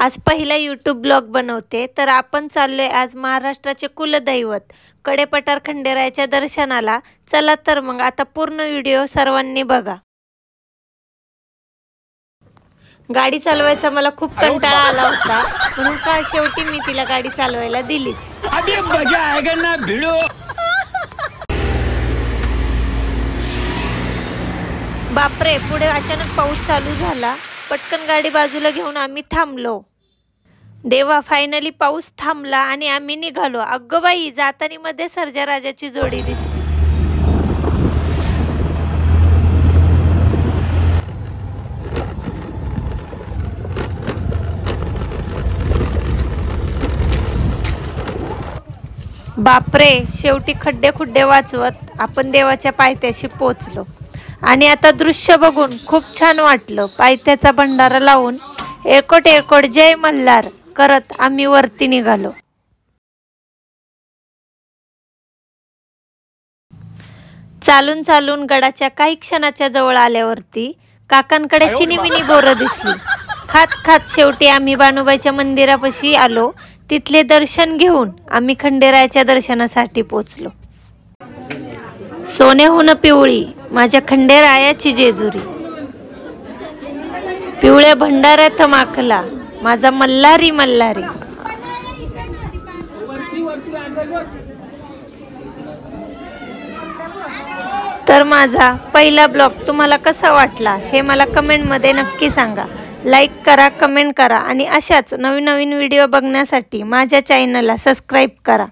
आज पहिला YouTube blog बनवते। तर आपण चाललोय आज महाराष्ट्राचे कुलदैवत कडेपठार खंडेरायाच्या दर्शनाला। चला तर मग आता पूर्ण व्हिडिओ सर्वांनी बघा। गाडी चालवायचा मला खूप कंटाळा आला होता, म्हणून का शेवटी मी तिला गाडी चालवायला दिली। अभी मजा आएगा ना भिड़ो। बापरे, पुढे अचानक पाऊस चालू झाला। पटकन गाडी बाजूला घेऊन आम्ही थांबलो। देवा, फायनली पाऊस थांबला आणि आम्ही निघालो। अगं बाई, जातानी मध्ये सर्जा राजाची जोडी दिसली। बापरे, शेवटी खड्डे खुड्डे वाचवत आपण देवाच्या पायथ्याशी पोचलो आणि आता दृश्य बघून खूप छान वाटलं। पायथ्याचा भंडारा लावून एकोट एकोट जय मल्हार करत आम्ही वरती निघालो। चालून चालून गडाच्या काही क्षणाच्या जवळ आल्यावरती काकांकडे चिनीमिनी बोरं दिसली। खात खात शेवटी आम्ही बानुबाईच्या मंदिरापाशी आलो। तिथले दर्शन घेऊन आम्ही खंडेरायाच्या दर्शनासाठी पोचलो। सोन्याहून पिवळी माझ्या खंडेरायाची जेजुरी, पिवळ्या भंडाऱ्यात माखला माझा मल्हारी मल्हारी। तर माझा पहिला ब्लॉग तुम्हाला कसा वाटला हे मला कमेंटमध्ये नक्की सांगा। लाईक करा, कमेंट करा आणि अशाच नवीन नवीन व्हिडिओ बघण्यासाठी माझ्या चॅनलला सबस्क्राईब करा।